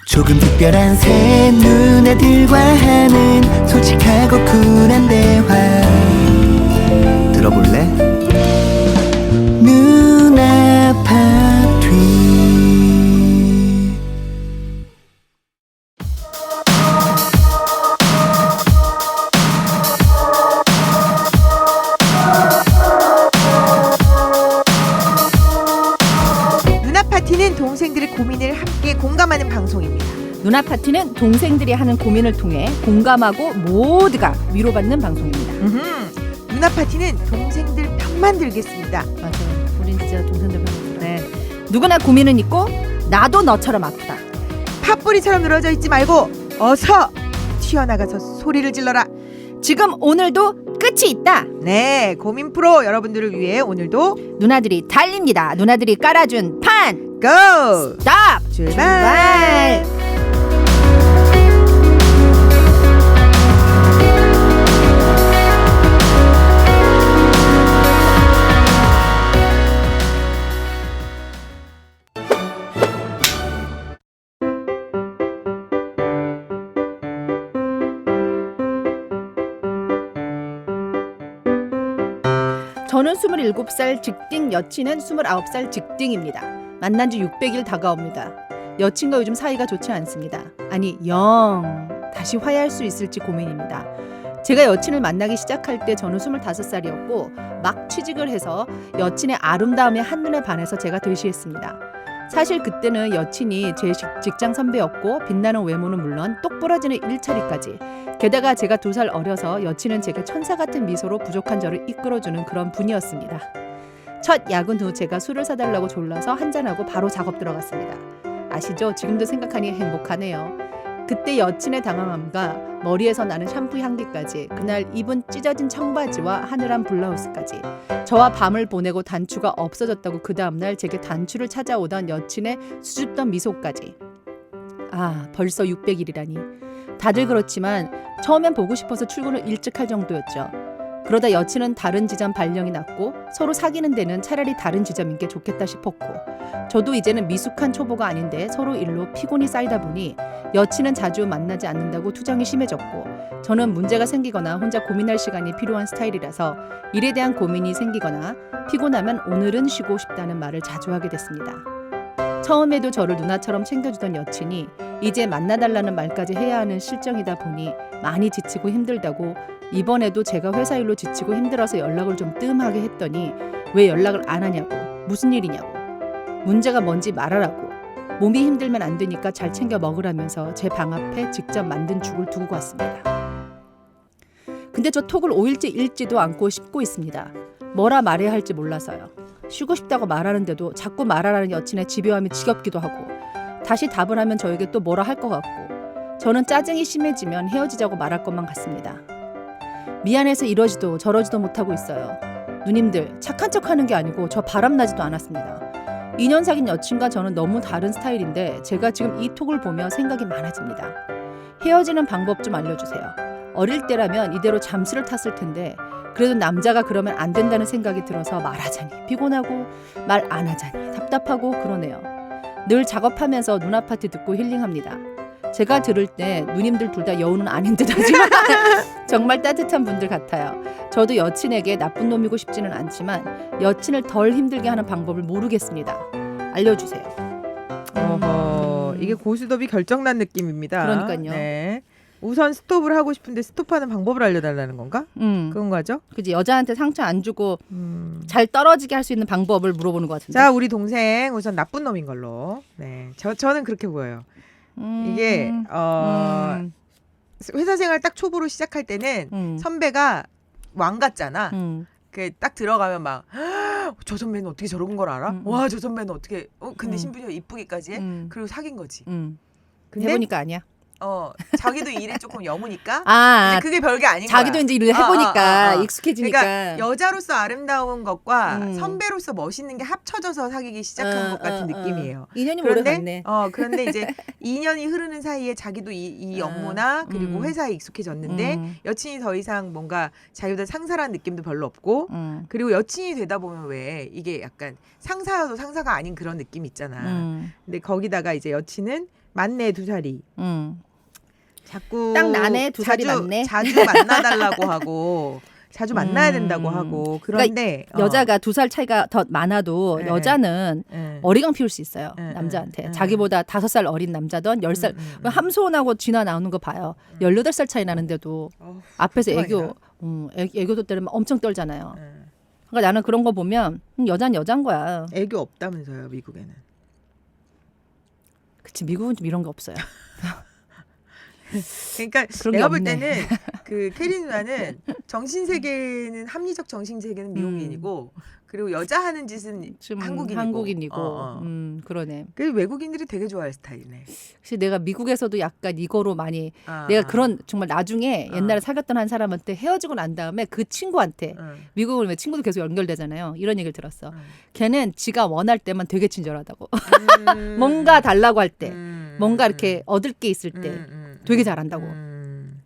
조금 특별한 새 누나들과 하는 솔직하고 쿨한 대화 들어볼래? 누나 파티. 누나 파티는 동생들의 고민을 함께 공감하는 방송입니다. 누나 파티는 동생들이 하는 고민을 통해 공감하고 모두가 위로받는 방송입니다. 누나 파티는 동생들 편만 들겠습니다. 맞아요. 우린 진짜 동생들 편입니다. 네. 누구나 고민은 있고 나도 너처럼 아프다. 팥뿌리처럼 늘어져 있지 말고 어서 튀어나가서 소리를 질러라. 지금 오늘도 끝이 있다. 네, 고민 프로 여러분들을 위해 오늘도 누나들이 달립니다. 누나들이 깔아준 판 고! 스탑 출발! 저는 27살 직딩, 여친은 29살 직딩입니다. 만난 지 600일 다가옵니다. 여친과 요즘 사이가 좋지 않습니다. 아니 영 다시 화해할 수 있을지 고민입니다. 제가 여친을 만나기 시작할 때 저는 25살이었고 막 취직을 해서 여친의 아름다움에 한눈에 반해서 제가 대시했습니다. 사실 그때는 여친이 제 직장 선배였고 빛나는 외모는 물론 똑 부러지는 일처리까지, 게다가 제가 2살 어려서 여친은 제게 천사 같은 미소로 부족한 저를 이끌어주는 그런 분이었습니다. 첫 야근 후 제가 술을 사달라고 졸라서 한잔하고 바로 작업 들어갔습니다. 아시죠? 지금도 생각하니 행복하네요. 그때 여친의 당황함과 머리에서 나는 샴푸 향기까지, 그날 입은 찢어진 청바지와 하늘한 블라우스까지, 저와 밤을 보내고 단추가 없어졌다고 그 다음날 제게 단추를 찾아오던 여친의 수줍던 미소까지. 아, 벌써 600일이라니. 다들 그렇지만 처음엔 보고 싶어서 출근을 일찍 할 정도였죠. 그러다 여친은 다른 지점 발령이 났고 서로 사귀는 데는 차라리 다른 지점인 게 좋겠다 싶었고, 저도 이제는 미숙한 초보가 아닌데 서로 일로 피곤이 쌓이다 보니 여친은 자주 만나지 않는다고 투정이 심해졌고, 저는 문제가 생기거나 혼자 고민할 시간이 필요한 스타일이라서 일에 대한 고민이 생기거나 피곤하면 오늘은 쉬고 싶다는 말을 자주 하게 됐습니다. 처음에도 저를 누나처럼 챙겨주던 여친이 이제 만나달라는 말까지 해야 하는 실정이다 보니 많이 지치고 힘들다고, 이번에도 제가 회사 일로 지치고 힘들어서 연락을 좀 뜸하게 했더니 왜 연락을 안 하냐고, 무슨 일이냐고, 문제가 뭔지 말하라고, 몸이 힘들면 안 되니까 잘 챙겨 먹으라면서 제 방 앞에 직접 만든 죽을 두고 갔습니다. 근데 저 톡을 5일째 읽지도 않고 씹고 있습니다. 뭐라 말해야 할지 몰라서요. 쉬고 싶다고 말하는데도 자꾸 말하라는 여친의 집요함이 지겹기도 하고, 다시 답을 하면 저에게 또 뭐라 할 것 같고, 저는 짜증이 심해지면 헤어지자고 말할 것만 같습니다. 미안해서 이러지도 저러지도 못하고 있어요. 누님들, 착한 척하는 게 아니고 저 바람나지도 않았습니다. 2년 사귄 여친과 저는 너무 다른 스타일인데 제가 지금 이 톡을 보며 생각이 많아집니다. 헤어지는 방법 좀 알려주세요. 어릴 때라면 이대로 잠수를 탔을 텐데 그래도 남자가 그러면 안 된다는 생각이 들어서 말하자니 피곤하고 말 안 하자니 답답하고 그러네요. 늘 작업하면서 누나 파티 듣고 힐링합니다. 제가 들을 때 누님들 둘 다 여우는 아닌 듯하지만 정말 따뜻한 분들 같아요. 저도 여친에게 나쁜 놈이고 싶지는 않지만 여친을 덜 힘들게 하는 방법을 모르겠습니다. 알려주세요. 어허, 이게 고스톱이 결정난 느낌입니다. 그러니까요. 네. 우선 스톱을 하고 싶은데 스톱하는 방법을 알려달라는 건가? 그런 거죠? 그지, 여자한테 상처 안 주고 잘 떨어지게 할 수 있는 방법을 물어보는 것 같은데. 자, 우리 동생 우선 나쁜 놈인 걸로. 네, 저는 그렇게 보여요. 이게 회사 생활 딱 초보로 시작할 때는 선배가 왕 같잖아. 그 딱 들어가면 막 저 선배는 어떻게 저런 걸 알아? 와, 저 선배는 어떻게? 근데 심지어 이쁘기까지 해. 그리고 사귄 거지. 근데 해보니까 아니야. 자기도 일에 조금 여무니까 아, 그게 별게 아닌 자기도 거야. 이제 일을 해보니까 익숙해지니까. 그러니까 여자로서 아름다운 것과 선배로서 멋있는 게 합쳐져서 사귀기 시작한 것 같은 느낌이에요. 2년이 오래 갔네. 그런데 이제 2년이 흐르는 사이에 자기도 이 업무나 그리고 회사에 익숙해졌는데 여친이 더 이상 뭔가 자기보다 상사라는 느낌도 별로 없고 그리고 여친이 되다 보면 왜 이게 약간 상사여도 상사가 아닌 그런 느낌 있잖아. 근데 거기다가 이제 여친은 맞네 2살이. 자꾸 딱 나네 2살이 맞네. 자주 만나달라고 하고 자주 만나야 된다고 하고 그런데 그러니까 여자가 2살 차이가 더 많아도 네. 여자는 네. 어리광 피울 수 있어요. 네. 남자한테. 네. 자기보다 5살 어린 남자든 10살 함소원하고 진화 나오는 거 봐요. 18살 차이 나는데도 앞에서 애교도 때리면 엄청 떨잖아요. 그러니까 나는 그런 거 보면 여자는 여잔 거야. 애교 없다면서요 미국에는. 그치 미국은 좀 이런 거 없어요. 그러니까 그런 게 내가 볼 없네. 때는 그 캐리 누나는 정신 세계는 합리적 정신 세계는 미국인이고 그리고 여자 하는 짓은 좀 한국인이고. 그러네. 그 외국인들이 되게 좋아할 스타일이네. 혹시 내가 미국에서도 약간 이거로 많이 내가 그런 정말 나중에 옛날에 사귀었던 한 사람한테 헤어지고 난 다음에 그 친구한테 미국은 왜 친구도 계속 연결되잖아요. 이런 얘기를 들었어. 걔는 지가 원할 때만 되게 친절하다고. 뭔가 달라고 할 때, 뭔가 이렇게 얻을 게 있을 때 되게 잘한다고.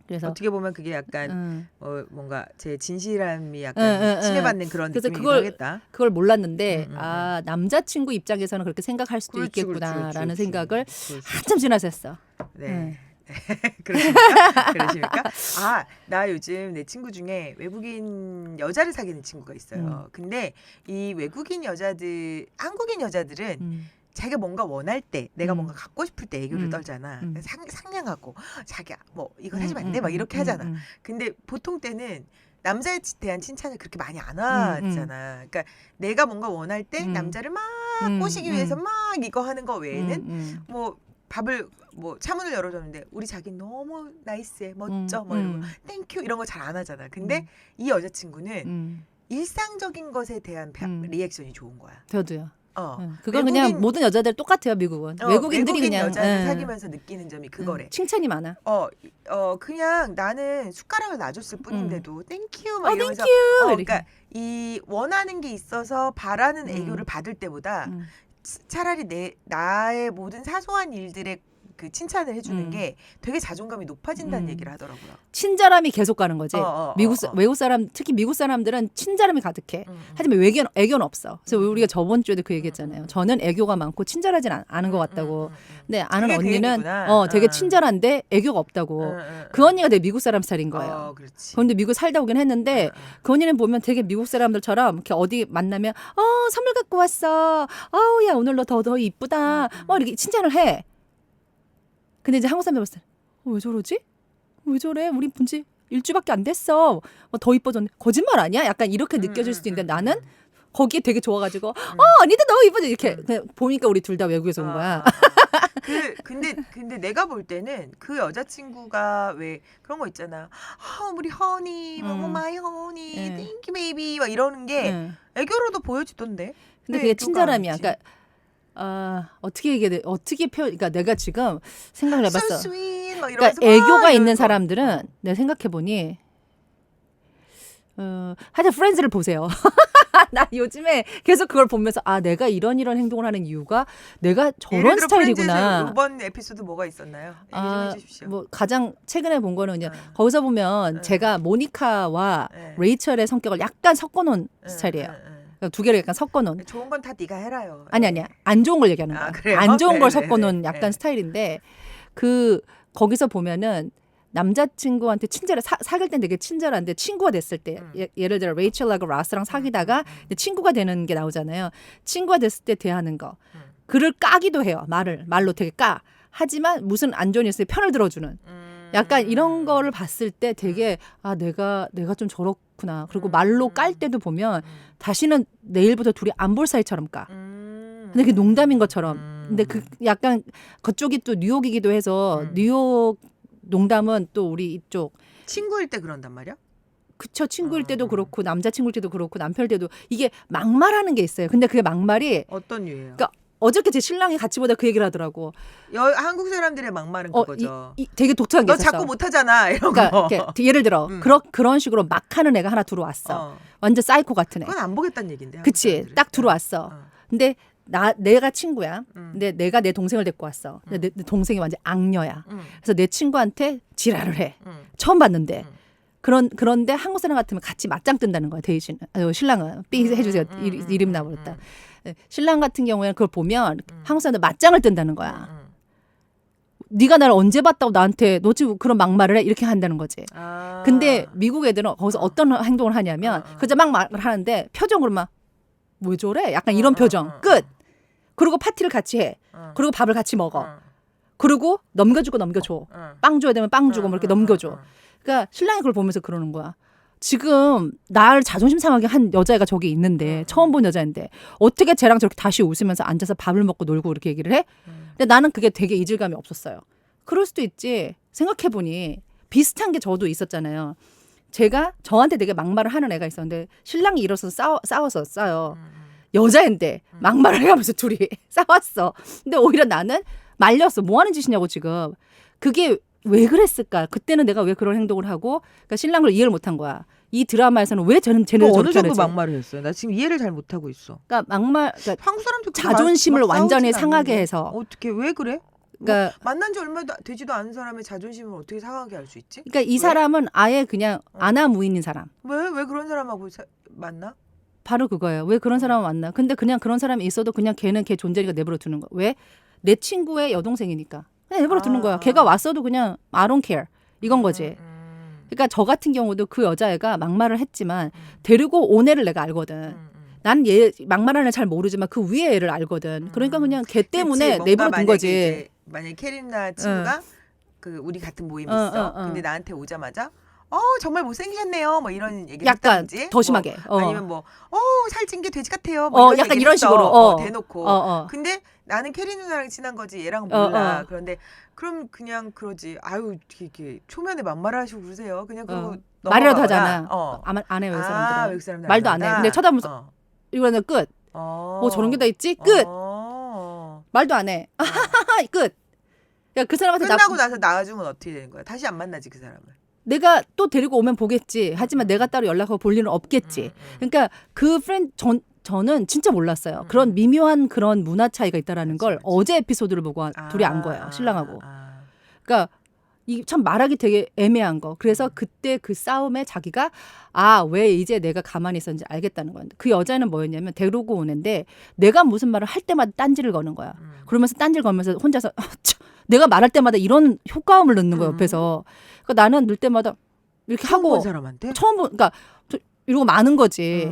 그래서 어떻게 보면 그게 약간 뭔가 제 진실함이 약간 침해받는 그런 그래서 느낌이긴 하겠다. 그걸 몰랐는데 아 남자친구 입장에서는 그렇게 생각할 수도 그렇지, 있겠구나라는 그렇지. 생각을 그렇지. 한참 지나서 했어. 네. 그러십니까? 그러십니까? 아, 나 요즘 내 친구 중에 외국인 여자를 사귀는 친구가 있어요. 근데 이 외국인 여자들, 한국인 여자들은 자기가 뭔가 원할 때, 내가 뭔가 갖고 싶을 때 애교를 떨잖아. 상냥하고 자기야 뭐 이걸 해주면 안 돼? 막 이렇게 하잖아. 근데 보통 때는 남자에 대한 칭찬을 그렇게 많이 안 하잖아. 그러니까 내가 뭔가 원할 때 남자를 막 꼬시기 위해서 막 이거 하는 거 외에는 뭐 밥을 뭐 차문을 열어줬는데 우리 자기 너무 나이스해 멋져 뭐 이러고 땡큐 이런 거 잘 안 하잖아. 근데 이 여자친구는 일상적인 것에 대한 리액션이 좋은 거야. 저도요. 외국인, 그건 그냥 모든 여자들 똑같아요 미국은. 외국인들이 외국인 그냥 여자를 사귀면서 느끼는 점이 그거래. 칭찬이 많아. 그냥 나는 숟가락을 놔줬을 뿐인데도 땡큐 막 이러면서 땡큐. 그러니까 이 원하는 게 있어서 바라는 애교를 받을 때보다 차라리 나의 모든 사소한 일들에 그 칭찬을 해주는 게 되게 자존감이 높아진다는 얘기를 하더라고요. 친절함이 계속 가는 거지. 외국 사람 특히 미국 사람들은 친절함이 가득해. 하지만 애교는 없어. 그래서 우리가 저번 주에도 그 얘기했잖아요. 저는 애교가 많고 친절하진 않은 것 같다고. 근데 아는 언니는 되게 친절한데 애교가 없다고. 그 언니가 되게 미국 사람 스타일인 거예요. 그런데 미국 살다 오긴 했는데 그 언니는 보면 되게 미국 사람들처럼 이렇게 어디 만나면 선물 갖고 왔어. 야 오늘 너 더 이쁘다. 이렇게 칭찬을 해. 근데 이제 한국 사람들 봤을 때 왜 저러지? 왜 저래? 우리 본지 일주밖에 안 됐어. 더 이뻐졌네. 거짓말 아니야? 약간 이렇게 느껴질 수도 있는데 나는 거기에 되게 좋아가지고 언니도 너무 이쁘지 이렇게 그냥 보니까 우리 둘 다 외국에서 온 거야. 근데 내가 볼 때는 그 여자친구가 왜 그런 거 있잖아. 우리 허니, 마이 허니, 땡큐 베이비 막 이러는 게 애교로도 보여지던데. 근데 그게 친절함이야. 그러니까 어떻게 얘기해? 그러니까 내가 지금 생각을 해봤어. So sweet, 막 그러니까 애교가 있는 사람들은 내가 생각해 보니 하여튼 프렌즈를 보세요. 나 요즘에 계속 그걸 보면서 내가 이런 행동을 하는 이유가 내가 저런 스타일이구나. 이번 에피소드 뭐가 있었나요? 얘기 좀 해주십시오. 뭐 가장 최근에 본 거는 그냥 거기서 보면 제가 모니카와 레이첼의 성격을 약간 섞어놓은 스타일이에요. 두 개를 약간 섞어놓은. 좋은 건 다 네가 해라요. 아니야. 안 좋은 걸 얘기하는 거야. 그래요? 안 좋은 걸 섞어놓은 약간 스타일인데 거기서 보면은 남자친구한테 사귈 땐 되게 친절한데 친구가 됐을 때 예를 들어 레이첼하고 라스랑 사귀다가 친구가 되는 게 나오잖아요. 친구가 됐을 때 대하는 거. 그를 까기도 해요. 말로 되게 까. 하지만 무슨 안 좋은 일 있을 때 편을 들어주는. 약간 이런 거를 봤을 때 되게 내가 좀 저렇구나. 그리고 말로 깔 때도 보면 다시는 내일부터 둘이 안 볼 사이처럼 까. 근데 그게 농담인 것처럼. 근데 그 약간 그쪽이 또 뉴욕이기도 해서 뉴욕 농담은 또 우리 이쪽 친구일 때 그런단 말이야? 그쵸. 친구일 때도 그렇고 남자친구일 때도 그렇고 남편일 때도 이게 막말하는 게 있어요. 근데 그게 막말이 어떤 류예요? 그러니까 어저께 제 신랑이 같이 보다 그 얘기를 하더라고. 한국 사람들의 막말은 그거죠. 되게 독특한 게 너 있었어. 자꾸 못하잖아 이런 그러니까 거. 예를 들어 그런 식으로 막 하는 애가 하나 들어왔어. 완전 사이코 같은 애. 그건 안 보겠다는 얘긴데. 그치. 딱 들어왔어. 근데 내가 친구야. 근데 내가 내 동생을 데리고 왔어. 근데 내 동생이 완전 악녀야. 그래서 내 친구한테 지랄을 해. 처음 봤는데. 그런데 한국 사람 같으면 같이 맞짱 뜬다는 거야. 대신 신랑은 삐 해주세요. 이름 나버렸다. 신랑 같은 경우에는 그걸 보면 한국 사람들 맞짱을 뜬다는 거야. 네가 나를 언제 봤다고 나한테 너 지금 그런 막말을 해? 이렇게 한다는 거지. 아. 근데 미국 애들은 거기서 어떤 행동을 하냐면 그저 막 말을 하는데 표정으로 막 왜 저래? 약간 이런 표정. 끝. 그리고 파티를 같이 해. 그리고 밥을 같이 먹어. 그리고 넘겨주고 넘겨줘. 빵 줘야 되면 빵 주고 뭐 이렇게 넘겨줘. 그러니까 신랑이 그걸 보면서 그러는 거야. 지금 나를 자존심 상하게 한 여자애가 저기 있는데 처음 본 여자인데 어떻게 쟤랑 저렇게 다시 웃으면서 앉아서 밥을 먹고 놀고 이렇게 얘기를 해? 근데 나는 그게 되게 이질감이 없었어요. 그럴 수도 있지. 생각해보니 비슷한 게 저도 있었잖아요. 제가 저한테 되게 막말을 하는 애가 있었는데 신랑이 일어서서 싸워서 싸요. 여자인데 막말을 해가면서 둘이 싸웠어. 근데 오히려 나는 말렸어. 뭐 하는 짓이냐고 지금. 그게 왜 그랬을까? 그때는 내가 왜 그런 행동을 하고 그러니까 신랑을 이해를 못한 거야. 이 드라마에서는 왜 쟤는 어느 저렇게 정도 하는지. 막말을 했어요? 나 지금 이해를 잘 못하고 있어. 그러니까 막말 그러니까 한국 사람들 자존심을 완전히 상하게 해서. 어떻게 왜 그래? 그러니까 만난 지 얼마 되지도 않은 사람의 자존심을 어떻게 상하게 할 수 있지? 그러니까 이 왜? 사람은 아예 그냥 아나무인인 사람. 왜 그런 사람하고 만나? 바로 그거예요. 왜 그런 사람을 만나? 근데 그냥 그런 사람이 있어도 그냥 걔는 걔 존재니까 내버려 두는 거야. 왜? 내 친구의 여동생이니까. 그냥 내버려 두는 거야. 걔가 왔어도 그냥 I don't care. 이건 거지. 그러니까 저 같은 경우도 그 여자애가 막말을 했지만 데리고 온 애를 내가 알거든. 난 얘 막말하는 애 잘 모르지만 그 위에 애를 알거든. 그러니까 그냥 걔 때문에 그치, 내버려 둔 만약에 거지. 이제 만약에 캐리나 친구가 그 우리 같은 모임 있어. 근데 나한테 오자마자 정말 못생기셨네요. 뭐 이런 얘기를 약간 했다든지. 더 심하게. 아니면 뭐 살찐 게 돼지 같아요. 뭐 이런 약간 얘기를 이런 했어. 식으로. 대놓고. 근데 나는 캐리 누나랑 친한 거지 얘랑은 몰라. 그런데 그럼 그냥 그러지. 아유 이렇게 초면에 막말을 하시고 그러세요. 그냥 그러고 말이라도 넘어가거나. 하잖아. 안 해, 외국 사람들은. 외국 사람들 말도 안 해. 근데 쳐다보면서 이거는 끝. 뭐 저런 게 다 있지? 끝. 말도 안 해. 끝. 그러니까 그 사람한테 끝나고 나서 나와주면 어떻게 되는 거야? 다시 안 만나지 그 사람을. 내가 또 데리고 오면 보겠지. 하지만 내가 따로 연락하고 볼 일은 없겠지. 그러니까 그 저는 진짜 몰랐어요. 그런 미묘한 그런 문화 차이가 있다라는 걸 어제 에피소드를 보고 둘이 안 거예요. 신랑하고. 그러니까 이 참 말하기 되게 애매한 거. 그래서 그때 그 싸움에 자기가 왜 이제 내가 가만히 있었는지 알겠다는 건데 그 여자는 뭐였냐면 데리고 오는데 내가 무슨 말을 할 때마다 딴지를 거는 거야. 그러면서 딴지를 걸면서 혼자서 내가 말할 때마다 이런 효과음을 넣는 거야 옆에서. 그러니까 나는 넣을 때마다 이렇게 처음 하고 본 사람한테? 그러니까 이러고 마는 거지.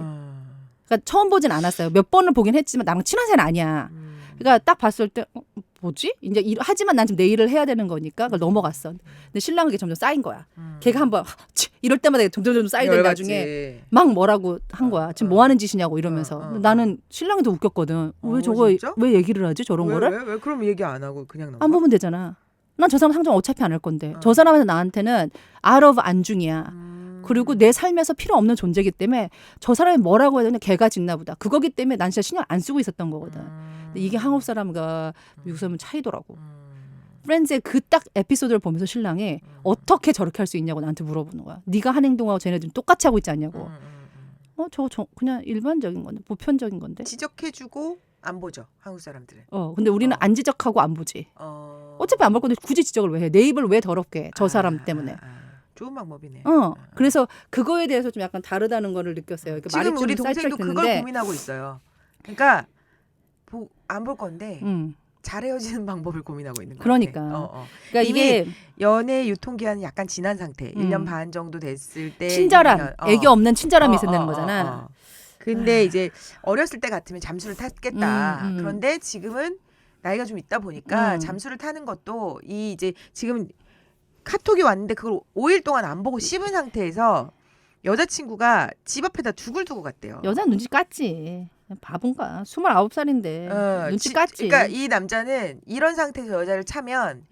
그러니까 처음 보진 않았어요. 몇 번을 보긴 했지만 나랑 친한 사이는 아니야. 그러니까 딱 봤을 때 뭐지? 이제 하지만 난 지금 내 일을 해야 되는 거니까 그걸 넘어갔어. 근데 신랑은 그게 점점 쌓인 거야. 걔가 한번 이럴 때마다 점점 쌓이던 나중에 막 뭐라고 한 거야. 지금 뭐 하는 짓이냐고 이러면서. 나는 신랑이 더 웃겼거든. 왜 저거 진짜? 왜 얘기를 하지 저런 거를? 왜 그럼 얘기 안 하고 그냥 넘어가? 안 보면 되잖아. 난 저 사람 상정 어차피 안 할 건데. 저 사람은 나한테는 out of 안중이야. 그리고 내 삶에서 필요 없는 존재이기 때문에 저 사람이 뭐라고 해야 되나 걔가 짖나 보다. 그거기 때문에 난 진짜 신경 안 쓰고 있었던 거거든. 근데 이게 한국 사람과 미국 사람은 차이더라고. 프렌즈의 그 딱 에피소드를 보면서 신랑이 어떻게 저렇게 할 수 있냐고 나한테 물어보는 거야. 네가 한 행동하고 쟤네들은 똑같이 하고 있지 않냐고. 저거 그냥 일반적인 건데 보편적인 건데. 지적해주고 안 보죠 한국 사람들은. 근데 우리는 안 지적하고 안 보지. 어차피 안 볼 건데 굳이 지적을 왜 해? 내 입을 왜 더럽게 해? 저 사람 때문에. 좋은 방법이네. 그래서 그거에 대해서 좀 약간 다르다는 거를 느꼈어요. 그러니까 지금 우리 동생도 그걸 고민하고 있어요. 그러니까 안 볼 건데 잘 헤어지는 방법을 고민하고 있는 거예요. 그러니까. 그러니까 이게 연애 유통기한이 약간 지난 상태. 1년 반 정도 됐을 때 친절함, 애교 없는 친절함이 있어야 되는 거잖아. 근데 이제 어렸을 때 같으면 잠수를 탔겠다. 그런데 지금은 나이가 좀 있다 보니까 잠수를 타는 것도 이제 지금 카톡이 왔는데 그걸 5일 동안 안 보고 씹은 상태에서 여자친구가 집 앞에다 죽을 두고 갔대요. 여자 눈치 깠지. 바본가. 29살인데 눈치 깠지. 그러니까 이 남자는 이런 상태에서 여자를 차면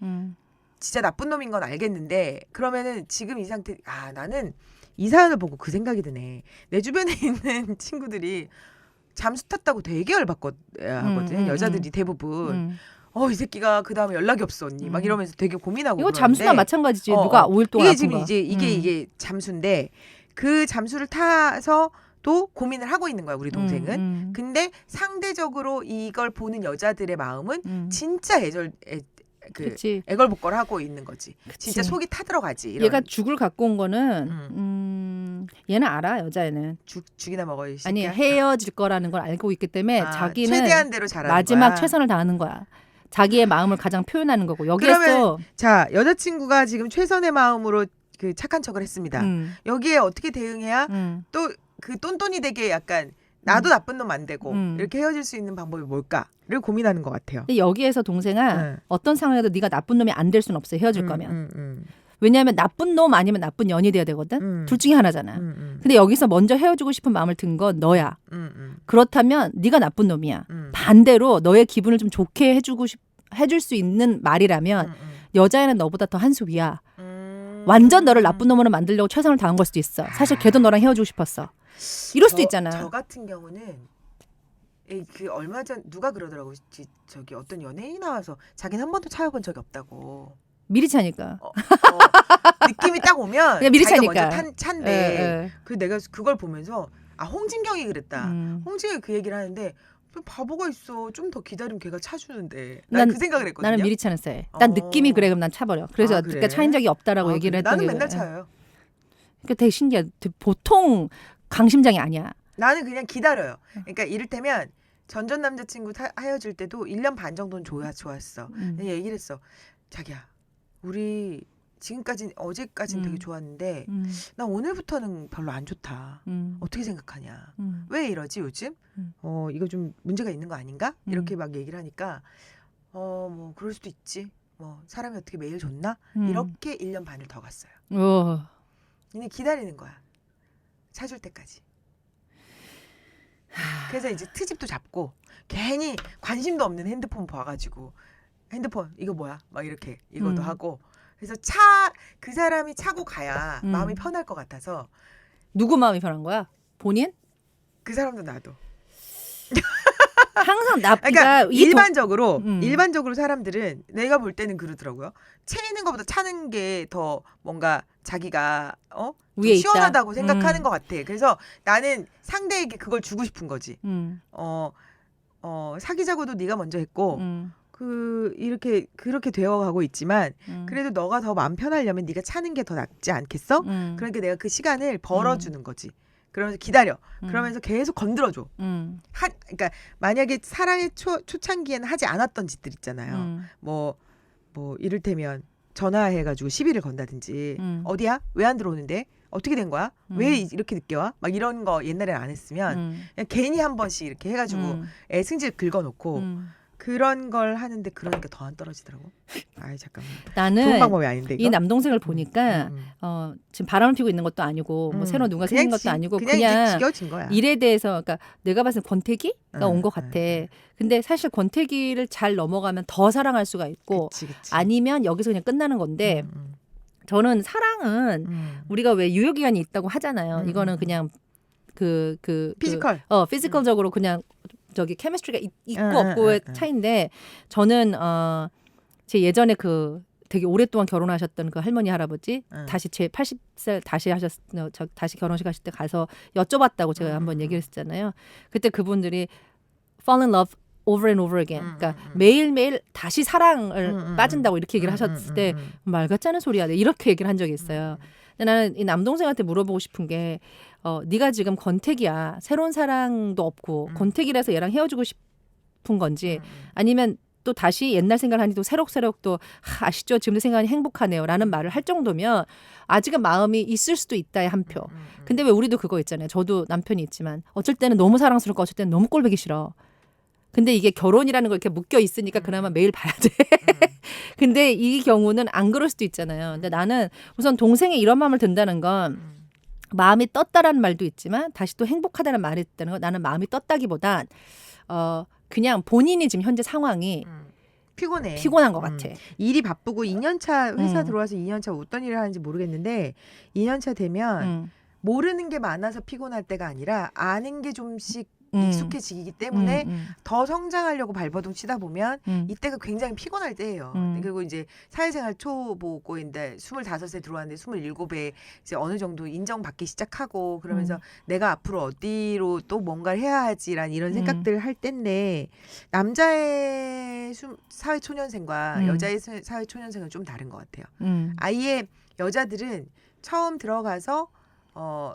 진짜 나쁜 놈인 건 알겠는데 그러면은 지금 이 상태 나는 이 사연을 보고 그 생각이 드네. 내 주변에 있는 친구들이 잠수 탔다고 되게 열받거든. 여자들이 대부분. 이 새끼가 그 다음에 연락이 없어 언니 막 이러면서 되게 고민하고 이거 그러는데 잠수나 마찬가지지. 누가 5일 동안 이게 지금 이게 잠수인데 그 잠수를 타서 또 고민을 하고 있는 거야 우리 동생은. 근데 상대적으로 이걸 보는 여자들의 마음은 진짜 애걸복걸하고 있는 거지. 그치. 진짜 속이 타들어가지. 이런. 얘가 죽을 갖고 온 거는 얘는 알아 여자애는. 죽이나 먹어요 이 아니 새끼야. 헤어질 거라는 걸 알고 있기 때문에 자기는 최대한대로 잘하는 마지막 거야. 최선을 다하는 거야. 자기의 마음을 가장 표현하는 거고 여기에서 그러면 자 여자친구가 지금 최선의 마음으로 그 착한 척을 했습니다. 여기에 어떻게 대응해야 또 그 똔똔이 되게 약간 나도 나쁜 놈 안 되고 이렇게 헤어질 수 있는 방법이 뭘까를 고민하는 것 같아요. 근데 여기에서 동생아 어떤 상황에도 네가 나쁜 놈이 안 될 수는 없어요. 헤어질 거면. 왜냐하면 나쁜 놈 아니면 나쁜 년이 돼야 되거든. 둘 중에 하나잖아. 근데 여기서 먼저 헤어지고 싶은 마음을 든 건 너야. 그렇다면 네가 나쁜 놈이야. 반대로 너의 기분을 좀 좋게 해줄 수 있는 말이라면 여자애는 너보다 더 한 수 위야. 완전 너를 나쁜 놈으로 만들려고 최선을 다한 걸 수도 있어. 사실 걔도 너랑 헤어지고 싶었어. 이럴 수도 있잖아. 저 같은 경우는 그 얼마 전 누가 그러더라고. 저기 어떤 연예인이 나와서 자기는 한 번도 차여본 적이 없다고. 미리 차니까. 느낌이 딱 오면 그냥 미리 자기가 차니까. 먼저 찬데 그 내가 그걸 보면서 홍진경이 그랬다. 홍진경이 그 얘기를 하는데 바보가 있어. 좀 더 기다리면 걔가 차주는데. 난 그 생각을 했거든요. 나는 미리 차는 스타일. 난 느낌이 그래 그럼 난 차버려. 그래서 그래? 그러니까 차인 적이 없다라고 얘기를 했더니 나는 맨날 차요. 그러니까 되게 신기해. 보통 강심장이 아니야. 나는 그냥 기다려요. 그러니까 이를테면 전 남자친구 헤어질 때도 1년 반 정도는 좋았어. 내가 얘기를 했어. 자기야, 우리 지금까지 어제까지는 되게 좋았는데 나 오늘부터는 별로 안 좋다. 어떻게 생각하냐? 왜 이러지 요즘? 이거 좀 문제가 있는 거 아닌가? 이렇게 막 얘기를 하니까 뭐 그럴 수도 있지. 뭐 사람이 어떻게 매일 좋나? 이렇게 1년 반을 더 갔어요. 그냥 기다리는 거야. 차줄 때까지. 그래서 이제 트집도 잡고 괜히 관심도 없는 핸드폰 봐가지고 핸드폰 이거 뭐야? 막 이렇게 이것도 하고 그래서 그 사람이 차고 가야 마음이 편할 것 같아서. 누구 마음이 편한 거야? 본인? 그 사람도 나도. 항상 그러니까 일반적으로 사람들은 내가 볼 때는 그러더라고요. 채이는 것보다 차는 게 더 뭔가 자기가 위에 시원하다고 생각하는 것 같아. 그래서 나는 상대에게 그걸 주고 싶은 거지. 사귀자고도 네가 먼저 했고 이렇게 그렇게 되어가고 있지만 그래도 너가 더 마음 편하려면 네가 차는 게 더 낫지 않겠어? 그러니까 내가 그 시간을 벌어주는 거지. 그러면서 기다려. 그러면서 계속 건드려줘. 그러니까 만약에 사랑의 초창기에는 하지 않았던 짓들 있잖아요. 뭐 이를테면 전화해가지고 시비를 건다든지 어디야? 왜 안 들어오는데? 어떻게 된 거야? 왜 이렇게 늦게 와? 막 이런 거 옛날에는 안 했으면 그냥 괜히 한 번씩 이렇게 해가지고 애 승질 긁어놓고 그런 걸 하는데 그러니까 더 안 떨어지더라고. 아이 잠깐만. 나는 좋은 방법이 아닌데 이거? 이 남동생을 보니까 지금 바람을 피고 있는 것도 아니고 뭐 새로 누가 생긴 것도 아니고 그냥 지겨진 거야. 일에 대해서 그러니까 내가 봤을 때 권태기가 온 것 같아. 근데 사실 권태기를 잘 넘어가면 더 사랑할 수가 있고 그치. 아니면 여기서 그냥 끝나는 건데 저는 사랑은 우리가 왜 유효기간이 있다고 하잖아요. 이거는 그냥 피지컬. 피지컬적으로 그냥 저기 케미스트리가 있고 없고의 차이인데 저는 제 예전에 되게 오랫동안 결혼하셨던 그 할머니 할아버지 다시 제 80살 다시 결혼식 하실 때 가서 여쭤봤다고 제가 한번 얘기를 했잖아요. 그때 그분들이 fall in love over and over again. 그러니까 매일매일 다시 사랑을 빠진다고 이렇게 얘기를 하셨을 때 말 같지 않은 소리야. 이렇게 얘기를 한 적이 있어요. 근데 나는 이 남동생한테 물어보고 싶은 게 네가 지금 권태기야. 새로운 사랑도 없고 권태기라서 얘랑 헤어지고 싶은 건지 아니면 또 다시 옛날 생각을 하니 또 새록새록 또 아시죠? 지금도 생각하니 행복하네요. 라는 말을 할 정도면 아직은 마음이 있을 수도 있다의 한 표. 근데 왜 우리도 그거 있잖아요. 저도 남편이 있지만 어쩔 때는 너무 사랑스럽고 어쩔 때는 너무 꼴보기 싫어. 근데 이게 결혼이라는 거 이렇게 묶여 있으니까 그나마 매일 봐야 돼. 근데 이 경우는 안 그럴 수도 있잖아요. 근데 나는 우선 동생이 이런 마음을 든다는 건 마음이 떴다라는 말도 있지만 다시 또 행복하다는 말이 있다는 건 나는 마음이 떴다기보단 그냥 본인이 지금 현재 상황이 피곤한 것 같아. 일이 바쁘고 2년차 회사 들어와서 2년차 어떤 일을 하는지 모르겠는데 2년차 되면 모르는 게 많아서 피곤할 때가 아니라 아는 게 좀씩 익숙해지기 때문에 더 성장하려고 발버둥 치다 보면 이때가 굉장히 피곤할 때예요. 그리고 이제 사회생활 초보고인데 25세 들어왔는데 27에 이제 어느 정도 인정받기 시작하고 그러면서 내가 앞으로 어디로 또 뭔가를 해야 하지라는 이런 생각들을 할 때인데 남자의 사회초년생과 여자의 사회초년생은 좀 다른 것 같아요. 아예 여자들은 처음 들어가서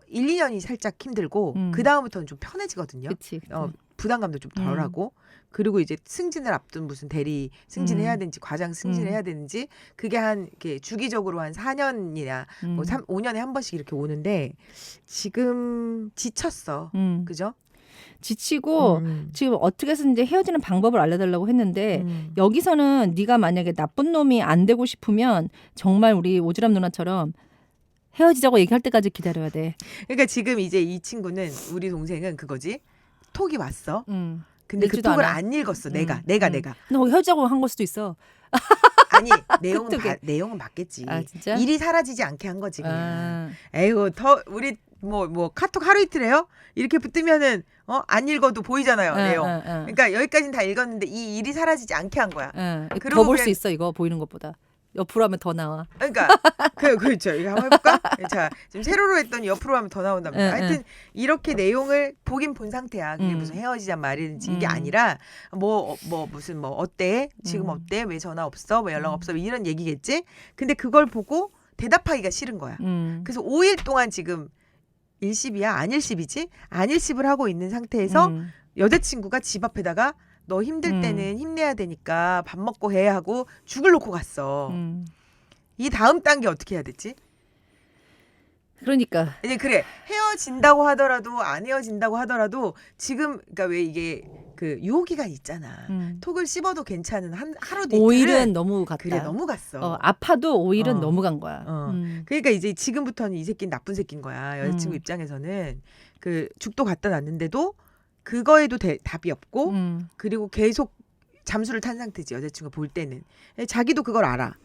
1, 2년이 살짝 힘들고 그 다음부터는 좀 편해지거든요. 그치. 부담감도 좀 덜하고 그리고 이제 승진을 앞둔 무슨 대리 승진해야 되는지 과장 승진해야 되는지 그게 한 이렇게 주기적으로 한 4년이나 뭐 5년에 한 번씩 이렇게 오는데 지금 지쳤어. 그죠? 지치고 지금 어떻게 해서 이제 헤어지는 방법을 알려달라고 했는데 여기서는 네가 만약에 나쁜 놈이 안 되고 싶으면 정말 우리 오지랖 누나처럼 헤어지자고 얘기할 때까지 기다려야 돼. 그러니까 지금 이제 이 친구는 우리 동생은 그거지. 톡이 왔어. 근데 그 읽지도 톡을 않아. 안 읽었어. 내가. 근데 거기 헤어지자고 한 걸 수도 있어. 아니 내용은 끄떡해. 내용은 맞겠지. 아 진짜? 일이 사라지지 않게 한 거지 그냥. 아. 에이고 더 우리 뭐 카톡 하루 이틀 해요? 이렇게 붙으면은 안 읽어도 보이잖아요 내용. 그러니까 여기까지는 다 읽었는데 이 일이 사라지지 않게 한 거야. 더 볼 수 있어 이거 보이는 것보다. 옆으로 하면 더 나와. 그러니까 그렇죠. 이거 한번 해볼까? 자 지금 세로로 했더니 옆으로 하면 더 나온답니다. 하여튼 이렇게 내용을 보긴 본 상태야. 그게 무슨 헤어지자 말인지 이게 아니라 무슨 어때? 지금 어때? 왜 전화 없어? 왜 연락 없어? 이런 얘기겠지. 근데 그걸 보고 대답하기가 싫은 거야. 그래서 5일 동안 지금 일십이야? 안일십이지? 안일십을 하고 있는 상태에서 여자친구가 집 앞에다가 너 힘들 때는 힘내야 되니까 밥 먹고 해 하고 죽을 놓고 갔어. 이 다음 단계 어떻게 해야 되지? 그러니까 이제 그래 헤어진다고 하더라도 안 헤어진다고 하더라도 지금 그러니까 왜 이게 그 유효기간 있잖아. 톡을 씹어도 괜찮은 하루 이틀은 5일은 너무 갔다. 그래 너무 갔어. 아파도 5일은 어. 너무 간 거야. 그러니까 이제 지금부터는 이 새끼는 나쁜 새끼인 거야. 여자친구 입장에서는 그 죽도 갖다 놨는데도 그거에도 답이 없고 그리고 계속 잠수를 탄 상태지. 여자친구가 볼 때는 자기도 그걸 알아.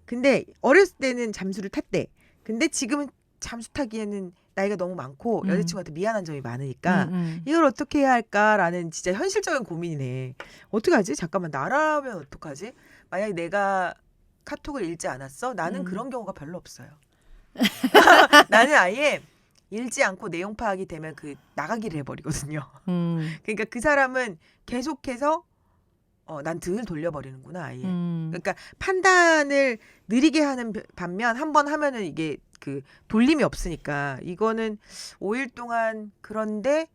근데 어렸을 때는 잠수를 탔대. 근데 지금은 잠수 타기에는 나이가 너무 많고 여자친구한테 미안한 점이 많으니까 이걸 어떻게 해야 할까라는 진짜 현실적인 고민이네. 어떻게 하지? 잠깐만 나라면 어떡하지? 만약에 내가 카톡을 읽지 않았어? 나는 그런 경우가 별로 없어요. 나는 아예 읽지 않고 내용 파악이 되면 그 나가기를 해버리거든요. 그러니까 그 사람은 계속해서 난 등을 돌려버리는구나 아예. 그러니까 판단을 느리게 하는 반면 한 번 하면은 이게 그 돌림이 없으니까 이거는 5일 동안 그런데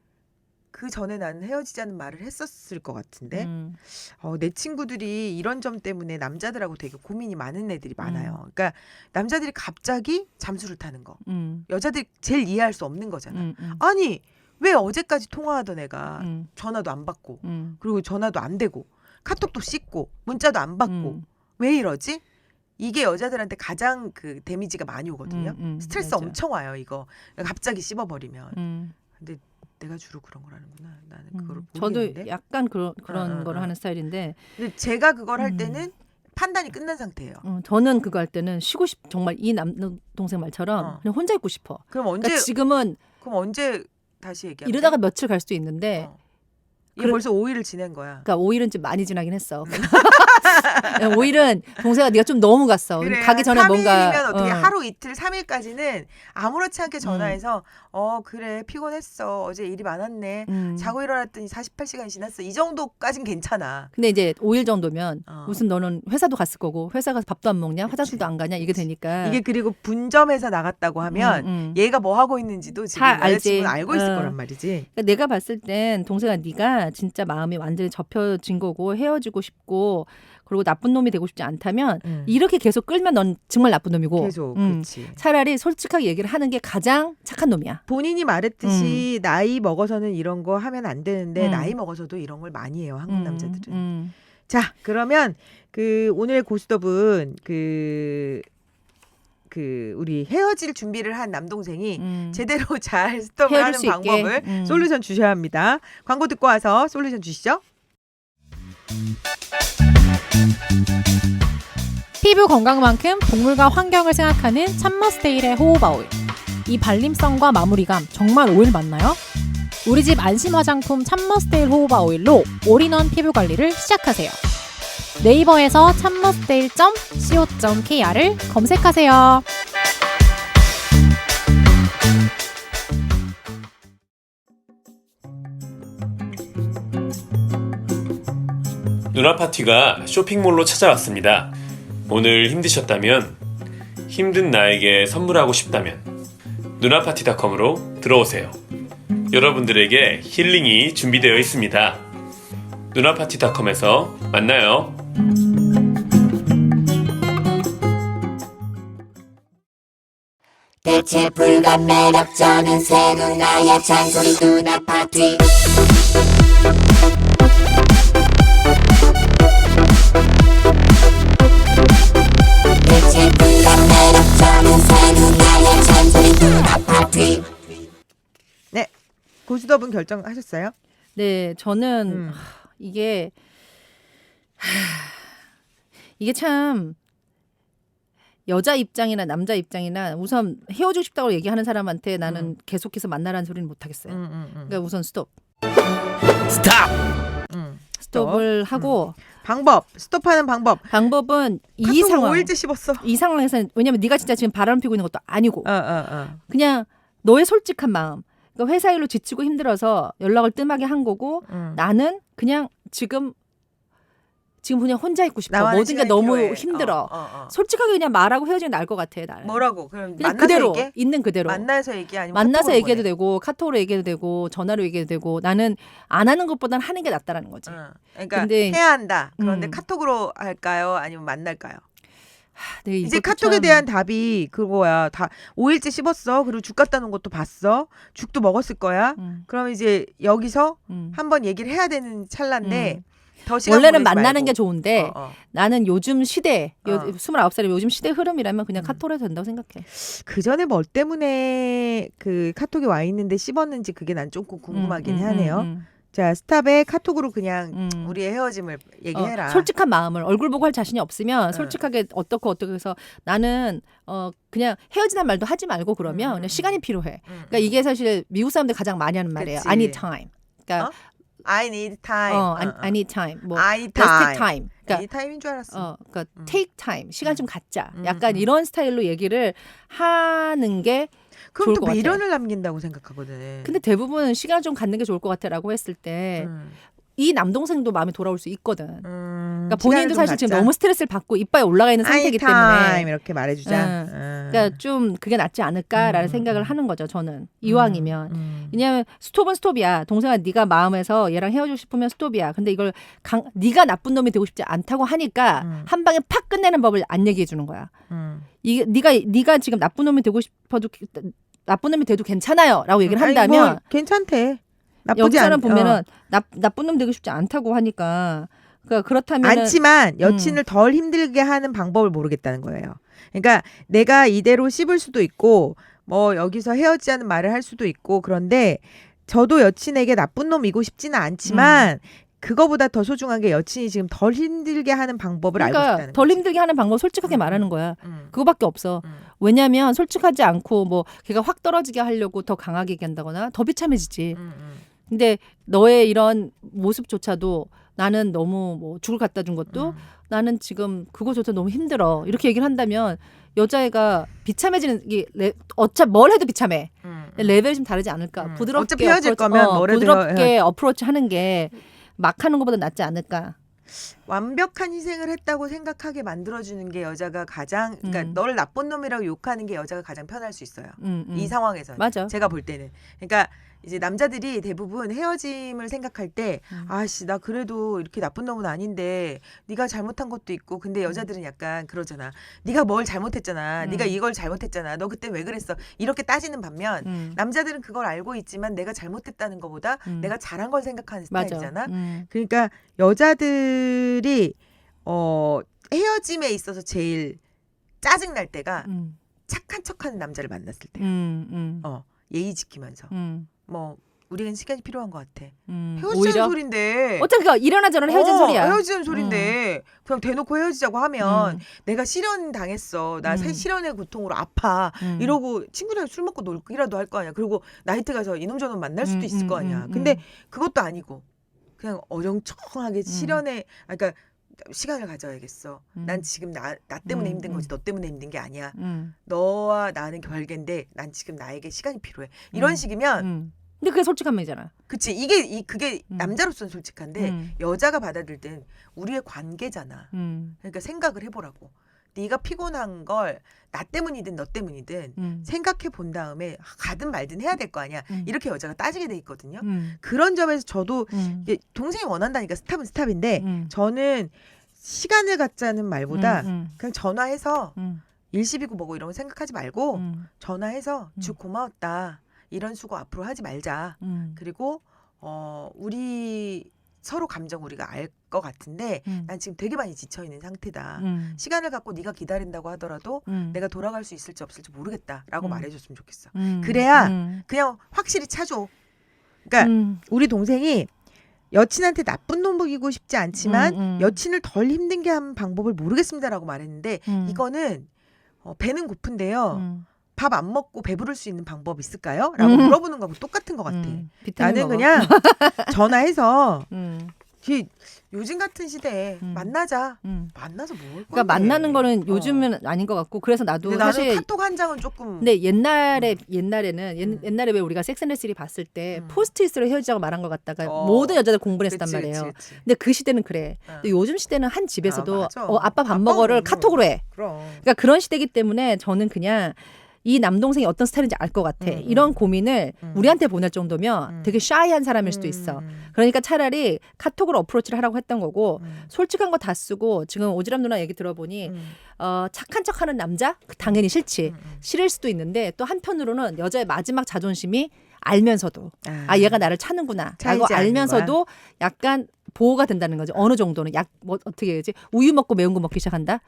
그 전에 나는 헤어지자는 말을 했었을 것 같은데 내 친구들이 이런 점 때문에 남자들하고 되게 고민이 많은 애들이 많아요. 그러니까 남자들이 갑자기 잠수를 타는 거 여자들이 제일 이해할 수 없는 거잖아. 아니 왜 어제까지 통화하던 애가 전화도 안 받고 그리고 전화도 안 되고 카톡도 씻고 문자도 안 받고 왜 이러지? 이게 여자들한테 가장 그 데미지가 많이 오거든요. 스트레스 맞아. 엄청 와요 이거. 갑자기 씹어버리면. 근데 내가 주로 그런 거라는구나. 나는 그걸 모르겠는데. 저도 약간 그런 거를 하는 스타일인데. 근데 제가 그걸 할 때는 판단이 끝난 상태예요. 저는 그거 할 때는 쉬고 싶. 정말 이 남동생 말처럼 그냥 혼자 있고 싶어. 그럼 언제? 그러니까 지금은 그럼 언제 다시 얘기하면 이러다가 며칠 갈 수도 있는데. 이게 벌써 5일을 지낸 거야. 그러니까 5일은 좀 많이 지나긴 했어. 5일은 동생아 네가 좀 너무 갔어. 그래, 가기 전에 3일이면 뭔가 어떻게 하루 이틀 3일까지는 아무렇지 않게 전화해서 그래 피곤했어. 어제 일이 많았네. 자고 일어났더니 48시간이 지났어. 이 정도까진 괜찮아. 근데 이제 5일 정도면 무슨 너는 회사도 갔을 거고 회사 가서 밥도 안 먹냐? 화장실도 안 가냐? 이게 되니까. 이게 그리고 분점에서 나갔다고 하면 얘가 뭐 하고 있는지도 지금 여자친구는 알고 있을 거란 말이지. 그러니까 내가 봤을 땐 동생아 네가 진짜 마음이 완전히 접혀진 거고 헤어지고 싶고 그리고 나쁜 놈이 되고 싶지 않다면 이렇게 계속 끌면 넌 정말 나쁜 놈이고 계속 그렇지. 차라리 솔직하게 얘기를 하는 게 가장 착한 놈이야. 본인이 말했듯이 나이 먹어서는 이런 거 하면 안 되는데 나이 먹어서도 이런 걸 많이 해요. 한국 남자들은. 자 그러면 그 오늘 고스톱은 그 우리 헤어질 준비를 한 남동생이 제대로 잘 스톱을 하는 방법을 솔루션 주셔야 합니다. 광고 듣고 와서 솔루션 주시죠. 피부 건강만큼 동물과 환경을 생각하는 참머스테일의 호호바 오일. 이 발림성과 마무리감 정말 오일 맞나요? 우리 집 안심 화장품 참머스테일 호호바 오일로 올인원 피부 관리를 시작하세요. 네이버에서 참머스테일.co.kr을 검색하세요. 누나 파티가 쇼핑몰로 찾아왔습니다. 오늘 힘드셨다면, 힘든 나에게 선물하고 싶다면 누나파티닷컴으로 들어오세요. 여러분들에게 힐링이 준비되어 있습니다. 누나파티닷컴에서 만나요. 대체 불감 매력적인 새 누나의 잔소리 누나 파티. 대체 불감 매력적인 새 누나의 잔소리 누나 파티. 네, 고수더분 결정하셨어요? 네, 저는 이게 참 여자 입장이나 남자 입장이나 우선 헤어지고 싶다고 얘기하는 사람한테 나는 계속해서 만나라는 소리는 못 하겠어요. 그러니까 우선 스톱. 스톱을 하고 방법, 스톱하는 방법은 이 카톡 상황 5일째 씹었어. 이 상황에서는 왜냐면 네가 진짜 지금 바람 피고 있는 것도 아니고 그냥 너의 솔직한 마음. 그러니까 회사 일로 지치고 힘들어서 연락을 뜸하게 한 거고 나는 그냥 지금 그냥 혼자 있고 싶어. 모든 게 너무 필요해. 힘들어. 솔직하게 그냥 말하고 헤어지는 게 나을 것 같아. 나는. 뭐라고? 그럼 그냥 만나서 그대로 얘기해? 있는 그대로. 만나서 얘기 아니면 만나서 카톡으로 얘기해도 보내? 되고 카톡으로 얘기해도 되고 전화로 얘기해도 되고 나는 안 하는 것보다는 하는 게 낫다라는 거지. 그러니까 근데, 해야 한다. 그런데 카톡으로 할까요? 아니면 만날까요? 네, 이제 이것도 카톡에 참- 대한 답이 그거야. 다 5일째 씹었어. 그리고 죽 갖다 놓은 것도 봤어. 죽도 먹었을 거야. 그럼 이제 여기서 한번 얘기를 해야 되는 찰나인데 더 시간 원래는 보내지 만나는 말고. 게 좋은데 나는 요즘 시대 29살이면 요즘 시대 흐름이라면 그냥 카톡으로 해도 된다고 생각해. 그 전에 뭘 때문에 그 카톡에 와 있는데 씹었는지 그게 난 조금 궁금하긴 하네요. 자, 스탑에 카톡으로 그냥 우리의 헤어짐을 얘기해라. 솔직한 마음을 얼굴 보고 할 자신이 없으면 솔직하게 어떻고 해서 나는 그냥 헤어지는 말도 하지 말고 그러면 그냥 시간이 필요해. 그러니까 이게 사실 미국 사람들 가장 많이 하는 말이에요. 그치. I need time. 그러니까 I need time. I need time. 뭐 I need let's time. take time. I need time인 줄 알았어. 그러니까 take time. 시간 좀 갖자. 약간 이런 스타일로 얘기를 하는 게 그럼 좋을 또 것 같아. 미련을 남긴다고 생각하거든. 근데 대부분 시간 좀 갖는 게 좋을 것 같아라고 했을 때 이 남동생도 마음이 돌아올 수 있거든. 그러니까 본인도 사실 지금 너무 스트레스를 받고 이빨에 올라가 있는 상태이기 때문에 이렇게 말해주자. 그러니까 좀 그게 낫지 않을까라는 생각을 하는 거죠. 저는 이왕이면. 왜냐하면 스톱은 스톱이야. 동생아 네가 마음에서 얘랑 헤어지고 싶으면 스톱이야. 근데 이걸 네가 나쁜 놈이 되고 싶지 않다고 하니까 한 방에 팍 끝내는 법을 안 얘기해 주는 거야. 이게 네가 지금 나쁜 놈이 되고 싶어도 나쁜 놈이 돼도 괜찮아요라고 얘기를 한다면 아니, 뭐 괜찮대. 나쁘지 여기서는 보면은 나쁜 놈 되고 싶지 않다고 하니까 그러니까 그렇다면 않지만 여친을 덜 힘들게 하는 방법을 모르겠다는 거예요. 그러니까 내가 이대로 씹을 수도 있고 뭐 여기서 헤어지자는 말을 할 수도 있고 그런데 저도 여친에게 나쁜 놈이고 싶지는 않지만 그거보다 더 소중한 게 여친이 지금 덜 힘들게 하는 방법을 알고 그러니까 싶다는 덜 거지. 힘들게 하는 방법 솔직하게 말하는 거야. 그거밖에 없어. 왜냐하면 솔직하지 않고 뭐 걔가 확 떨어지게 하려고 더 강하게 얘기한다거나 더 비참해지지. 근데 너의 이런 모습조차도 나는 너무 뭐 죽을 갖다 준 것도 나는 지금 그거조차 너무 힘들어. 이렇게 얘기를 한다면 여자애가 비참해지는 게 어차피 뭘 해도 비참해. 레벨이 좀 다르지 않을까. 부드럽게 어차피 헤어질 거면 뭘 해도 부드럽게 어프로치 하는 게 막 하는 것보다 낫지 않을까. 완벽한 희생을 했다고 생각하게 만들어주는 게 여자가 가장 그러니까 너를 나쁜 놈이라고 욕하는 게 여자가 가장 편할 수 있어요. 이 상황에서는. 맞아. 제가 볼 때는. 그러니까 이제 남자들이 대부분 헤어짐을 생각할 때 아씨 나 그래도 이렇게 나쁜 놈은 아닌데 네가 잘못한 것도 있고 근데 여자들은 약간 그러잖아. 네가 뭘 잘못했잖아. 네가 이걸 잘못했잖아. 너 그때 왜 그랬어. 이렇게 따지는 반면 남자들은 그걸 알고 있지만 내가 잘못했다는 것보다 내가 잘한 걸 생각하는 스타일이잖아. 그러니까 여자들이 헤어짐에 있어서 제일 짜증날 때가 착한 척하는 남자를 만났을 때. 예의 지키면서. 뭐 우리는 시간이 필요한 것 같아. 헤어지자는 오히려? 소린데. 어차피 일어나 저러나 헤어진 소리야. 헤어지는 소린데 그냥 대놓고 헤어지자고 하면 내가 실연 당했어. 나 실연의 고통으로 아파. 이러고 친구랑 술 먹고 놀기라도 할 거 아니야. 그리고 나이트 가서 이놈 저놈 만날 수도 있을 거 아니야. 근데 그것도 아니고 그냥 어정쩡하게 실연에 그러니까 시간을 가져야겠어. 난 지금 나 때문에 힘든 거지 너 때문에 힘든 게 아니야. 너와 나는 별개인데 난 지금 나에게 시간이 필요해. 이런 식이면 근데 그게 솔직한 말이잖아. 그치 그게 남자로서는 솔직한데 여자가 받아들일 땐 우리의 관계잖아. 그러니까 생각을 해보라고. 네가 피곤한 걸 나 때문이든 너 때문이든 생각해 본 다음에 가든 말든 해야 될 거 아니야. 이렇게 여자가 따지게 돼 있거든요. 그런 점에서 저도 이게 동생이 원한다니까 스탑은 스탑인데 저는 시간을 갖자는 말보다 그냥 전화해서 일시비고 뭐고 이런 거 생각하지 말고 전화해서 주 고마웠다. 이런 수고 앞으로 하지 말자. 그리고 우리 서로 감정 우리가 알 것 같은데 난 지금 되게 많이 지쳐 있는 상태다. 시간을 갖고 네가 기다린다고 하더라도 내가 돌아갈 수 있을지 없을지 모르겠다라고 말해줬으면 좋겠어. 그래야 그냥 확실히 차줘. 그러니까 우리 동생이 여친한테 나쁜 놈 보이고 싶지 않지만 여친을 덜 힘들게 하는 방법을 모르겠습니다라고 말했는데 이거는 배는 고픈데요. 밥 안 먹고 배부를 수 있는 방법 있을까요? 라고 물어보는 거하고 똑같은 것 같아. 나는 먹어. 그냥 전화해서 요즘 같은 시대에 만나자. 만나서 뭘 건데. 그러니까 만나는 거는 요즘은 아닌 것 같고 그래서 나도 근데 나는 사실 카톡 한 장은 조금 근데 옛날에 옛날에 왜 우리가 섹스앤더시티 봤을 때 포스트잇으로 헤어지자고 말한 것 같다가 모든 여자들 공부를 했단 그치, 말이에요. 그치. 근데 그 시대는 그래. 근데 요즘 시대는 한 집에서도 맞아. 아빠 밥 먹어를 카톡으로 해. 그럼. 그러니까 그런 시대이기 때문에 저는 그냥 이 남동생이 어떤 스타일인지 알 것 같아. 이런 고민을 우리한테 보낼 정도면 되게 샤이한 사람일 수도 있어. 그러니까 차라리 카톡으로 어프로치를 하라고 했던 거고 솔직한 거 다 쓰고 지금 오지랖 누나 얘기 들어보니 착한 척하는 남자 당연히 싫지. 싫을 수도 있는데 또 한편으로는 여자의 마지막 자존심이 알면서도 얘가 나를 차는구나 라고 알면서도 약간 보호가 된다는 거죠. 어느 정도는 뭐 어떻게 해야지 우유 먹고 매운 거 먹기 시작한다.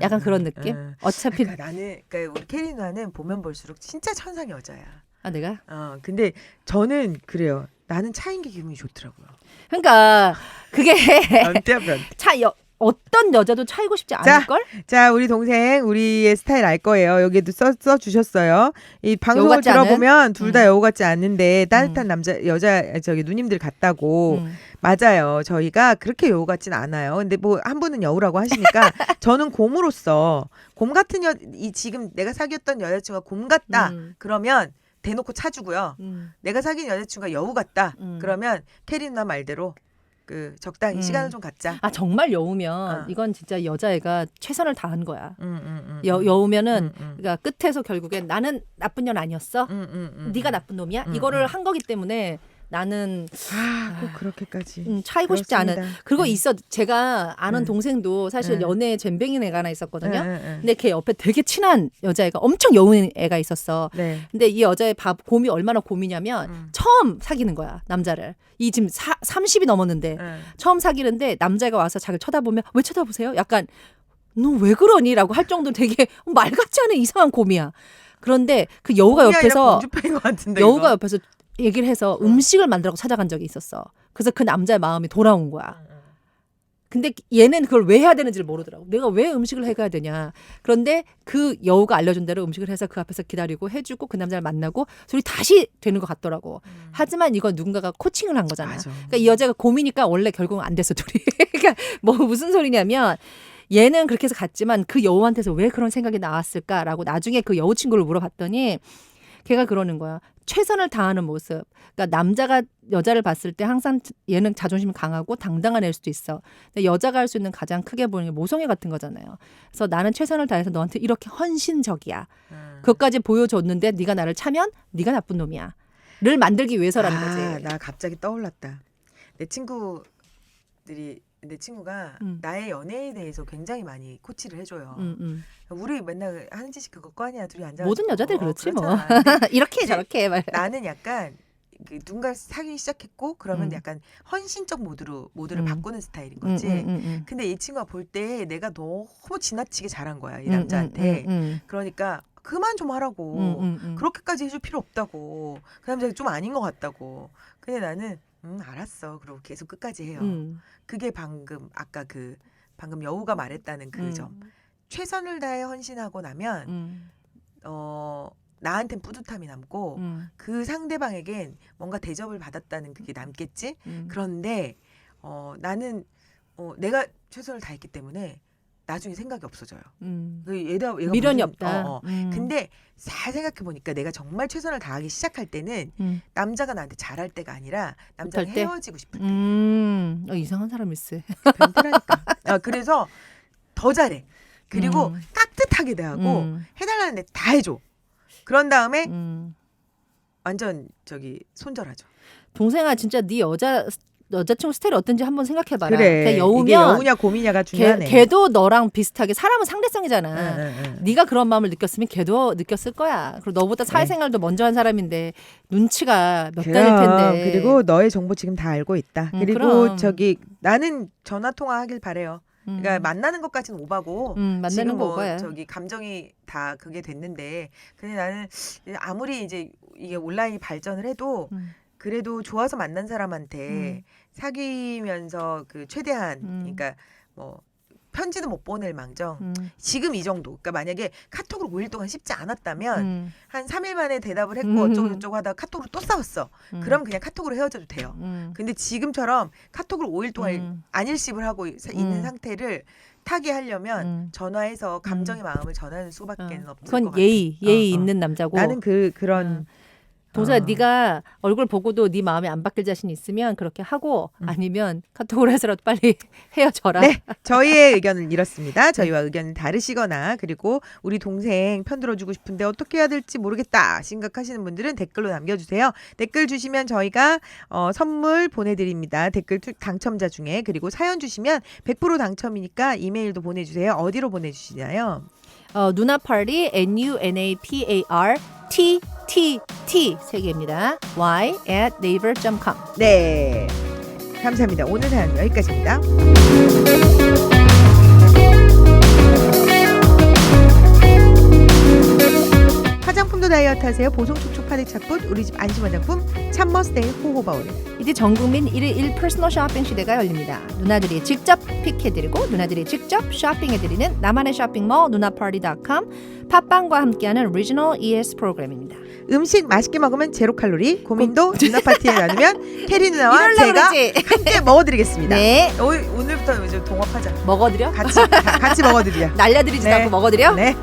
약간 그런 느낌. 어차피 그러니까 나는 그러니까 우리 캐리 누나는 보면 볼수록 진짜 천상 여자야. 내가 근데 저는 그래요. 나는 차인 게 기분이 좋더라고요. 그러니까 그게 변태야 변태. 어떤 여자도 차이고 싶지 않을 걸? 자, 우리 동생 우리의 스타일 알 거예요. 여기에도 써 주셨어요. 이 방송을 들어보면 둘 다 여우 같지 않는데 따뜻한 남자 여자 저기 누님들 같다고. 맞아요. 저희가 그렇게 여우 같진 않아요. 근데 뭐 한 분은 여우라고 하시니까 저는 곰으로서 곰 같은 지금 내가 사귀었던 여자친구가 곰 같다. 그러면 대놓고 차주고요. 내가 사귄 여자친구가 여우 같다. 그러면 캐리 누나 말대로 적당히 시간을 좀 갖자. 정말 여우면 이건 진짜 여자애가 최선을 다한 거야. 여우면은 그러니까 끝에서 결국엔 나는 나쁜 년 아니었어. 네가 나쁜 놈이야. 이거를 한 거기 때문에 나는 꼭 그렇게까지 차이고 싶지 않은. 그리고 제가 아는 동생도 사실 연애에 잼뱅이인 애가 하나 있었거든요. 근데 걔 옆에 되게 친한 여자애가 엄청 여우인 애가 있었어. 근데 이 여자의 곰이 얼마나 곰이냐면 처음 사귀는 거야 남자를. 이 지금 30이 넘었는데 처음 사귀는데 남자가 와서 자기를 쳐다보면 왜 쳐다보세요? 약간 너 왜 그러니? 라고 할 정도로 되게 말 같지 않은 이상한 곰이야. 그런데 그 여우가 옆에서 여우가 옆에서 얘기를 해서 음식을 만들라고 찾아간 적이 있었어. 그래서 그 남자의 마음이 돌아온 거야. 근데 얘는 그걸 왜 해야 되는지를 모르더라고. 내가 왜 음식을 해가야 되냐. 그런데 그 여우가 알려준 대로 음식을 해서 그 앞에서 기다리고 해주고 그 남자를 만나고 둘이 다시 되는 것 같더라고. 하지만 이건 누군가가 코칭을 한 거잖아. 그러니까 이 여자가 곰이니까 원래 결국은 안 됐어 둘이. 그러니까 뭐 무슨 소리냐면 얘는 그렇게 해서 갔지만 그 여우한테서 왜 그런 생각이 나왔을까라고 나중에 그 여우 친구를 물어봤더니 걔가 그러는 거야. 최선을 다하는 모습. 그러니까 남자가 여자를 봤을 때 항상 얘는 자존심이 강하고 당당한 애일 수도 있어. 근데 여자가 할 수 있는 가장 크게 보이는 게 모성애 같은 거잖아요. 그래서 나는 최선을 다해서 너한테 이렇게 헌신적이야. 그것까지 보여줬는데 네가 나를 차면 네가 나쁜 놈이야. 를 만들기 위해서라는 거지. 나 갑자기 떠올랐다. 내 친구가 나의 연애에 대해서 굉장히 많이 코치를 해줘요. 우리 맨날 하는 짓이 그거 아니야. 둘이 앉아. 모든 여자들 그렇지 뭐. 이렇게 저렇게 말. 나는 약간 누군가 사귀기 시작했고 그러면 약간 헌신적 모드를 바꾸는 스타일인 거지. 근데 이 친구가 볼 때 내가 너무 지나치게 잘한 거야. 이 남자한테. 그러니까 그만 좀 하라고. 그렇게까지 해줄 필요 없다고. 그 남자가 좀 아닌 것 같다고. 근데 나는 알았어. 그리고 계속 끝까지 해요. 그게 아까 방금 여우가 말했다는 그 점. 최선을 다해 헌신하고 나면 나한텐 뿌듯함이 남고 그 상대방에겐 뭔가 대접을 받았다는 그게 남겠지. 그런데 나는 내가 최선을 다했기 때문에 나중에 생각이 없어져요. 얘가 미련이 없다. 근데 잘 생각해 보니까 내가 정말 최선을 다하기 시작할 때는 남자가 나한테 잘할 때가 아니라 남자랑 헤어지고 싶을 때. 이상한 사람일세. 변태라니까. 그래서 더 잘해. 그리고 깍듯하게 대하고 해달라는 데 다 해줘. 그런 다음에 완전 손절하죠. 동생아 진짜 네 여자친구 스타일이 어떤지 한번 생각해봐라. 그래. 그러니까 이게 여우냐 곰이냐가 중요하네. 걔도 너랑 비슷하게 사람은 상대성이잖아. 응. 네가 그런 마음을 느꼈으면 걔도 느꼈을 거야. 그리고 너보다 사회생활도 먼저 한 사람인데 눈치가 몇 달일 텐데. 그리고 너의 정보 지금 다 알고 있다. 그리고 그럼. 나는 전화 통화하길 바래요. 그러니까 만나는 것까지는 오바고 만나는 지금 거 오바야. 감정이 다 그게 됐는데 근데 나는 아무리 이제 이게 온라인이 발전을 해도 그래도 좋아서 만난 사람한테 사귀면서 최대한 그러니까 뭐 편지도 못 보낼 망정 지금 이 정도. 그러니까 만약에 카톡으로 5일 동안 씹지 않았다면 한 3일 만에 대답을 했고 어쩌고저쩌고 하다가 카톡으로 또 싸웠어. 그럼 그냥 카톡으로 헤어져도 돼요. 근데 지금처럼 카톡으로 5일 동안 안일십을 하고 있는 상태를 타개하려면 전화해서 감정의 마음을 전하는 수밖에 없을 것 그건 같아. 예의 있는 남자고. 나는 그런 동서야 네가 얼굴 보고도 네 마음이 안 바뀔 자신 있으면 그렇게 하고 아니면 카톡으로 해서라도 빨리 헤어져라. 네, 저희의 의견은 이렇습니다. 저희와 의견이 다르시거나 그리고 우리 동생 편들어주고 싶은데 어떻게 해야 될지 모르겠다 생각하시는 분들은 댓글로 남겨주세요. 댓글 주시면 저희가 선물 보내드립니다. 댓글 당첨자 중에. 그리고 사연 주시면 100% 당첨이니까 이메일도 보내주세요. 어디로 보내주시나요? 누나파티 NUNAPARTTT 세 개입니다. y@naver.com. 네, 감사합니다. 오늘 사연 여기까지입니다. 화장품도 다이어트 하세요. 보송 촉촉 파데 착붙 우리집 안심 화장품 참머스테이 호호바울. 이제 전국민 1일 1 퍼스널 쇼핑 시대가 열립니다. 누나들이 직접 픽해드리고 누나들이 직접 쇼핑해드리는 나만의 쇼핑몰 누나파티.com 팟빵과 함께하는 리지널 ES 프로그램입니다. 음식 맛있게 먹으면 제로 칼로리. 고민도 누나 파티에 나누면 캐리 누나와 이럴라 제가 그러지. 함께 먹어드리겠습니다. 네. 오늘부터 이제 동업하자. 먹어드려? 같이 먹어드리자. 날려드리지도 네. 않고 먹어드려? 네.